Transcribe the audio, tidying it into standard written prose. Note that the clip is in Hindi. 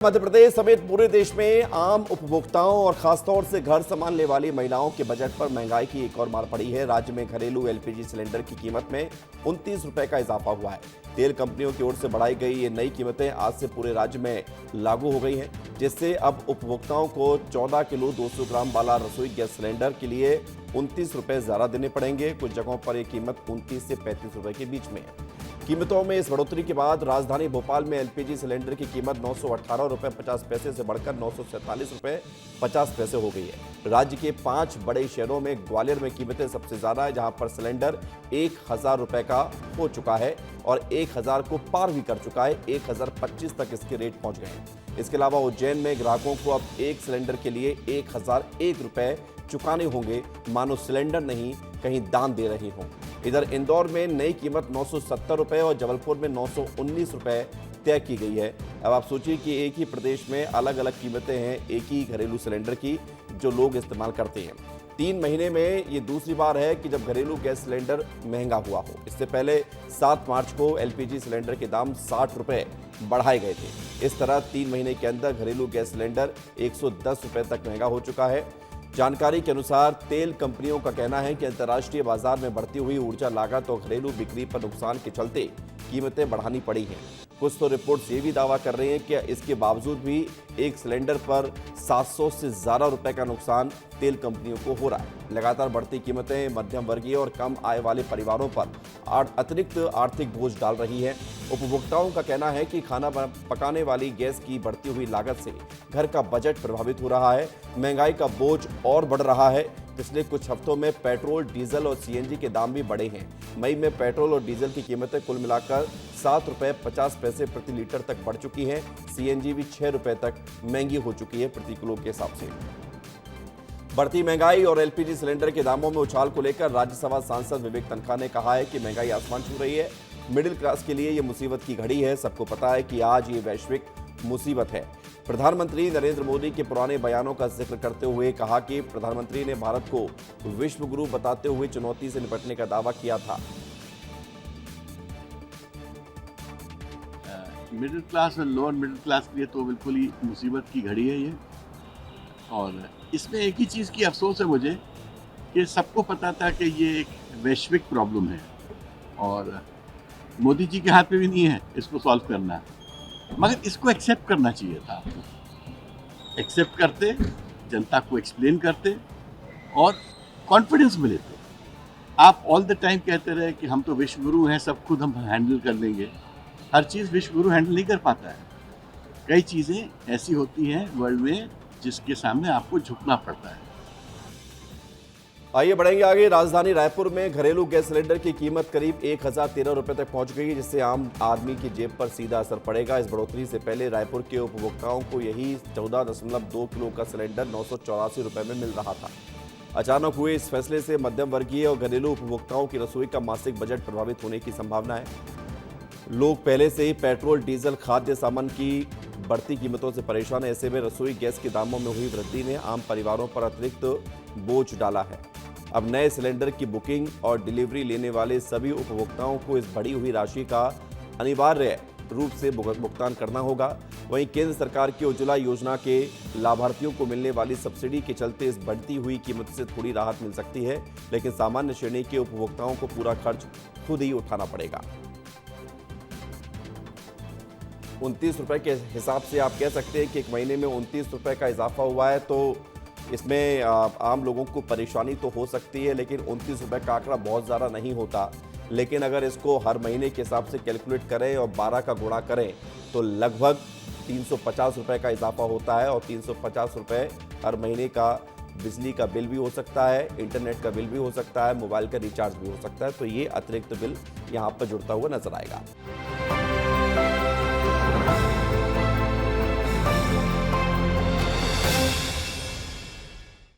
मध्य प्रदेश समेत पूरे देश में आम उपभोक्ताओं और खासतौर से घर सामान लेने वाली महिलाओं के बजट पर महंगाई की एक और मार पड़ी है। राज्य में घरेलू एलपीजी सिलेंडर की कीमत में 29 रुपए का इजाफा हुआ है। तेल कंपनियों की ओर से बढ़ाई गई ये नई कीमतें आज से पूरे राज्य में लागू हो गई हैं, जिससे अब उपभोक्ताओं को 14 किलो 200 ग्राम वाला रसोई गैस सिलेंडर के लिए 29 रुपए ज्यादा देने पड़ेंगे। कुछ जगहों पर यह कीमत 29 से 35 रुपए के बीच में है। कीमतों में इस बढ़ोतरी के बाद राजधानी भोपाल में एलपीजी सिलेंडर की कीमत 918 रुपए 50 पैसे से बढ़कर 947 रुपए 50 पैसे हो गई है। राज्य के 5 बड़े शहरों में ग्वालियर में कीमतें सबसे ज्यादा है, जहां पर सिलेंडर 1000 रुपए का हो चुका है और 1000 को पार भी कर चुका है। 1025 तक इसके रेट पहुंच गए हैं। इसके अलावा उज्जैन में ग्राहकों को अब एक सिलेंडर के लिए 1001 रुपए चुकाने होंगे, मानो सिलेंडर नहीं कहीं दान दे रहे हों। इधर इंदौर में नई कीमत 970 रुपए और जबलपुर में 919 रुपए तय की गई है। अब आप सोचिए कि एक ही प्रदेश में अलग अलग कीमतें हैं एक ही घरेलू सिलेंडर की जो लोग इस्तेमाल करते हैं। 3 महीने में ये दूसरी बार है कि जब घरेलू गैस सिलेंडर महंगा हुआ हो। इससे पहले 7 मार्च को एलपीजी सिलेंडर के दाम 60 रुपए बढ़ाए गए थे। इस तरह 3 महीने के अंदर घरेलू गैस सिलेंडर 110 रुपए तक महंगा हो चुका है। जानकारी के अनुसार तेल कंपनियों का कहना है कि अंतर्राष्ट्रीय बाजार में बढ़ती हुई ऊर्जा लागत और घरेलू बिक्री पर नुकसान के चलते कीमतें बढ़ानी पड़ी हैं। कुछ तो रिपोर्ट्स ये भी दावा कर रहे हैं कि इसके बावजूद भी एक सिलेंडर पर 700 से ज्यादा रुपए का नुकसान तेल कंपनियों को हो रहा है। लगातार बढ़ती कीमतें मध्यम वर्गीय और कम आय वाले परिवारों पर अतिरिक्त आर्थिक बोझ डाल रही है। उपभोक्ताओं का कहना है कि खाना पकाने वाली गैस की बढ़ती हुई लागत से घर का बजट प्रभावित हो रहा है। महंगाई का बोझ और बढ़ रहा है। पिछले कुछ हफ्तों में पेट्रोल, डीजल और सीएनजी के दाम भी बढ़े हैं। मई में पेट्रोल और डीजल की कीमतें कुल मिलाकर 7 रुपए 50 पैसे प्रति लीटर तक बढ़ चुकी हैं। सीएनजी भी 6 रुपए तक महंगी हो चुकी है प्रति किलो के हिसाब से। बढ़ती महंगाई और एलपीजी सिलेंडर के दामों में उछाल को लेकर राज्यसभा सांसद विवेक तनखा ने कहा है कि महंगाई आसमान छू रही है। मिडिल क्लास के लिए ये मुसीबत की घड़ी है। सबको पता है कि आज ये वैश्विक मुसीबत है। प्रधानमंत्री नरेंद्र मोदी के पुराने बयानों का जिक्र करते हुए कहा कि प्रधानमंत्री ने भारत को विश्व गुरु बताते हुए चुनौती से निपटने का दावा किया था। मिडिल क्लास और लोअर मिडिल क्लास के लिए तो बिल्कुल ही मुसीबत की घड़ी है ये। और इसमें एक ही चीज़ की अफसोस है मुझे कि सबको पता था कि ये एक वैश्विक प्रॉब्लम है और मोदी जी के हाथ में भी नहीं है इसको सॉल्व करना, मगर इसको एक्सेप्ट करना चाहिए था। एक्सेप्ट करते, जनता को एक्सप्लेन करते और कॉन्फिडेंस में लेते। आप ऑल द टाइम कहते रहे कि हम तो विश्व गुरु हैं, सब खुद हम हैंडल कर लेंगे। हर चीज़ विश्व गुरु हैंडल नहीं कर पाता है। कई चीज़ें ऐसी होती हैं वर्ल्ड में जिसके सामने आपको झुकना पड़ता है। आइए बढ़ेंगे आगे। राजधानी रायपुर में घरेलू गैस सिलेंडर की कीमत करीब 1013 रुपए तक पहुंच गई है, जिससे आम आदमी की जेब पर सीधा असर पड़ेगा। इस बढ़ोतरी से पहले रायपुर के उपभोक्ताओं को यही 14.2 किलो का सिलेंडर 984 रुपए में मिल रहा था। अचानक हुए इस फैसले से मध्यम वर्गीय और घरेलू उपभोक्ताओं की रसोई का मासिक बजट प्रभावित होने की संभावना है। लोग पहले से ही पेट्रोल, डीजल, खाद्य सामान की बढ़ती कीमतों से परेशान है। ऐसे में रसोई गैस के दामों में हुई वृद्धि ने आम परिवारों पर अतिरिक्त बोझ डाला है। अब नए सिलेंडर की बुकिंग और डिलीवरी लेने वाले सभी उपभोक्ताओं को इस बढ़ी हुई राशि का अनिवार्य रूप से भुगतान करना होगा। वहीं केंद्र सरकार की उज्ज्वला योजना के लाभार्थियों को मिलने वाली सब्सिडी के चलते इस बढ़ती हुई कीमत से थोड़ी राहत मिल सकती है, लेकिन सामान्य श्रेणी के उपभोक्ताओं को पूरा खर्च खुद ही उठाना पड़ेगा। 29 रुपए के हिसाब से आप कह सकते हैं कि एक महीने में 29 रुपए का इजाफा हुआ है, तो इसमें आम लोगों को परेशानी तो हो सकती है, लेकिन 29 रुपए का आंकड़ा बहुत ज़्यादा नहीं होता। लेकिन अगर इसको हर महीने के हिसाब से कैलकुलेट करें और 12 का गुणा करें तो लगभग 350 रुपए का इजाफा होता है। और 350 रुपए हर महीने का बिजली का बिल भी हो सकता है, इंटरनेट का बिल भी हो सकता है, मोबाइल का रिचार्ज भी हो सकता है। तो ये अतिरिक्त बिल यहाँ पर जुड़ता हुआ नजर आएगा।